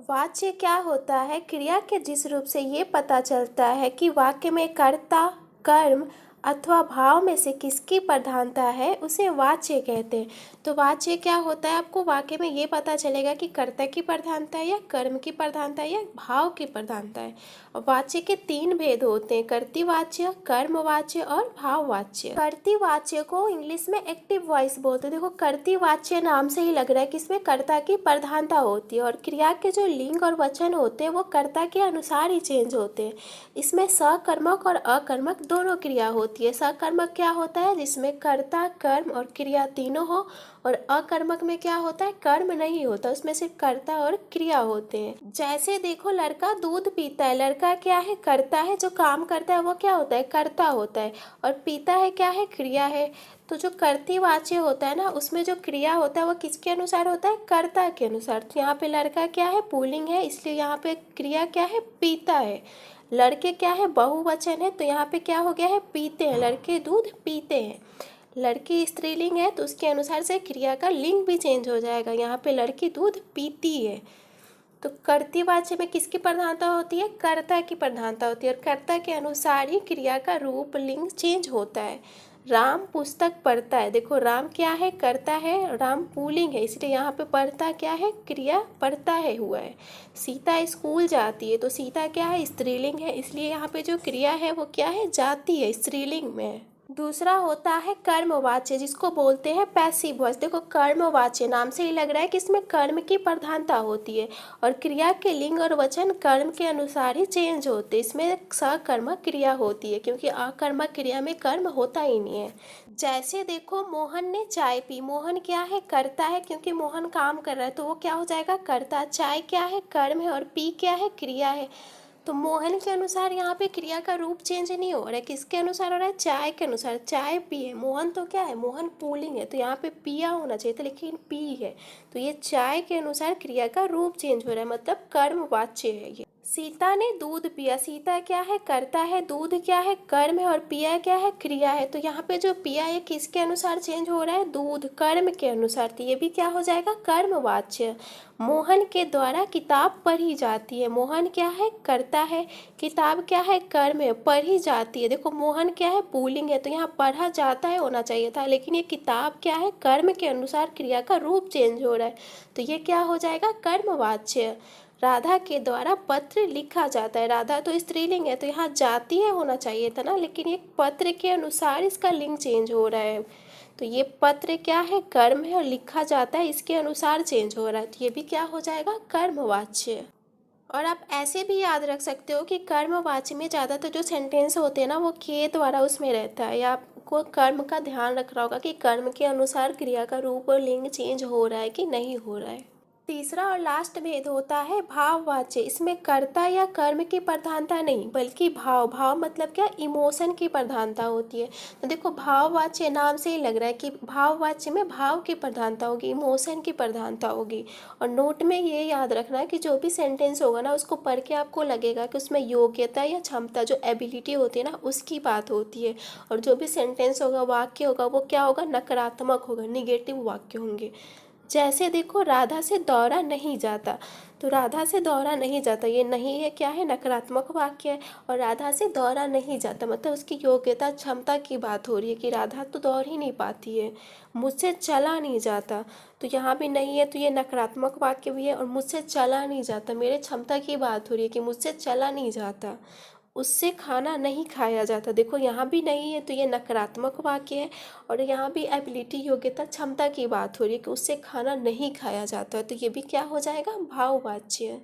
वाच्य क्या होता है? क्रिया के जिस रूप से ये पता चलता है कि वाक्य में कर्ता, कर्म अथवा भाव में से किसकी प्रधानता है, उसे वाच्य कहते हैं। तो वाच्य क्या होता है? आपको वाक्य में ये पता चलेगा कि कर्ता की प्रधानता है या कर्म की प्रधानता है या भाव की प्रधानता है। और वाच्य के 3 भेद होते हैं: कर्तृवाच्य, कर्मवाच्य और भाववाच्य। कर्तृवाच्य को इंग्लिश में एक्टिव वॉइस बोलते हैं। देखो, कर्तृवाच्य नाम से ही लग रहा है कि इसमें कर्ता की प्रधानता होती है और क्रिया के जो लिंग और वचन होते हैं वो कर्ता के अनुसार ही चेंज होते हैं। इसमें सकर्मक और अकर्मक दोनों क्रिया होती है। सकर्मक क्या होता है? जिसमें कर्ता, कर्म और क्रिया तीनों हो। और अकर्मक में क्या होता है? कर्म नहीं होता, उसमें सिर्फ कर्ता और क्रिया होते हैं। जैसे देखो, लड़का दूध पीता है। लड़का क्या है? कर्ता है। जो काम करता है वो क्या होता है? कर्ता होता है। और पीता है क्या है? क्रिया है। तो जो कर्तृवाच्य होता है ना, उसमें जो क्रिया होता है वो किसके अनुसार होता है? कर्ता के अनुसार। तो यहाँ पे लड़का क्या है? पुल्लिंग है, इसलिए यहाँ पे क्रिया क्या है? पीता है। लड़के क्या है? बहुवचन है, तो यहाँ पे क्या हो गया है? पीते हैं। लड़के दूध पीते हैं। लड़की स्त्रीलिंग है, तो उसके अनुसार से क्रिया का लिंग भी चेंज हो जाएगा। यहाँ पे लड़की दूध पीती है। तो कर्तृवाच्य में किसकी प्रधानता होती है? कर्ता की प्रधानता होती है और कर्ता के अनुसार ही क्रिया का रूप, लिंग चेंज होता है। राम पुस्तक पढ़ता है। देखो, राम क्या है? कर्ता है। राम पुल्लिंग है, इसलिए यहाँ पे पढ़ता क्या है? क्रिया पढ़ता है हुआ है। सीता स्कूल जाती है, तो सीता क्या है? स्त्रीलिंग है, इसलिए यहाँ पे जो क्रिया है वो क्या है? जाती है, स्त्रीलिंग में है। दूसरा होता है कर्मवाच्य, जिसको बोलते हैं पैसिव वॉइस। देखो, कर्मवाच्य नाम से ही लग रहा है कि इसमें कर्म की प्रधानता होती है और क्रिया के लिंग और वचन कर्म के अनुसार ही चेंज होते हैं। इसमें सकर्मक क्रिया होती है, क्योंकि अकर्मक क्रिया में कर्म होता ही नहीं है। जैसे देखो, मोहन ने चाय पी। मोहन क्या है? करता है, क्योंकि मोहन काम कर रहा है, तो वो क्या हो जाएगा? करता। चाय क्या है? कर्म है और पी क्या है? क्रिया है। तो मोहन के अनुसार यहाँ पे क्रिया का रूप चेंज नहीं हो रहा है। किसके अनुसार हो रहा है? चाय के अनुसार। चाय पिए। मोहन तो क्या है? मोहन पुल्लिंग है, तो यहाँ पे पिया होना चाहिए था, लेकिन पी है। तो ये चाय के अनुसार क्रिया का रूप चेंज हो रहा है, मतलब कर्मवाच्य है ये। सीता ने दूध पिया। सीता क्या है? करता है। दूध क्या है? कर्म है और पिया क्या है? क्रिया है। तो यहाँ पे जो पिया है किसके अनुसार चेंज हो रहा है? दूध, कर्म के अनुसार। तो ये भी क्या हो जाएगा? कर्मवाच्य। मोहन के द्वारा किताब पढ़ी जाती है। मोहन क्या है? करता है। किताब क्या है? कर्म है, पढ़ी जाती है। देखो, मोहन क्या है? पुल्लिंग है, तो यहाँ पढ़ा जाता है होना चाहिए था, लेकिन ये किताब क्या है? कर्म के अनुसार क्रिया का रूप चेंज हो रहा है, तो ये क्या हो जाएगा? कर्मवाच्य। राधा के द्वारा पत्र लिखा जाता है। राधा तो स्त्रीलिंग है, तो यहाँ जातीय होना चाहिए था ना, लेकिन ये पत्र के अनुसार इसका लिंग चेंज हो रहा है। तो ये पत्र क्या है? कर्म है और लिखा जाता है, इसके अनुसार चेंज हो रहा है, तो ये भी क्या हो जाएगा? कर्मवाच्य। और आप ऐसे भी याद रख सकते हो कि कर्मवाच्य में ज़्यादातर जो सेंटेंस होते हैं ना, वो के द्वारा उसमें रहता है, या आपको कर्म का ध्यान रखना होगा कि कर्म के अनुसार क्रिया का रूप और लिंग चेंज हो रहा है कि नहीं हो रहा है। तीसरा और लास्ट भेद होता है भाववाच्य। इसमें कर्ता या कर्म की प्रधानता नहीं, बल्कि भाव। भाव मतलब क्या? इमोशन की प्रधानता होती है। तो देखो, भाववाच्य नाम से ही लग रहा है कि भाववाच्य में भाव की प्रधानता होगी, इमोशन की प्रधानता होगी। और नोट में ये याद रखना है कि जो भी सेंटेंस होगा ना, उसको पढ़ के आपको लगेगा कि उसमें योग्यता या क्षमता, जो एबिलिटी होती है ना, उसकी बात होती है। और जो भी सेंटेंस होगा, वाक्य होगा, वो क्या होगा? नकारात्मक होगा, निगेटिव वाक्य होंगे। जैसे देखो, राधा से दौड़ा नहीं जाता। तो राधा से दौड़ा नहीं जाता, ये नहीं है क्या है? नकारात्मक वाक्य है। और राधा से दौड़ा नहीं जाता मतलब उसकी योग्यता, क्षमता की बात हो रही है कि राधा तो दौड़ ही नहीं पाती है। मुझसे चला नहीं जाता, तो यहाँ भी नहीं है, तो ये नकारात्मक वाक्य भी है। और मुझसे चला नहीं जाता, मेरे क्षमता की बात हो रही है कि मुझसे चला नहीं जाता। उससे खाना नहीं खाया जाता, देखो यहाँ भी नहीं है, तो ये नकारात्मक वाक्य है। और यहाँ भी एबिलिटी, योग्यता, क्षमता की बात हो रही है कि उससे खाना नहीं खाया जाता, तो ये भी क्या हो जाएगा? भाववाच्य।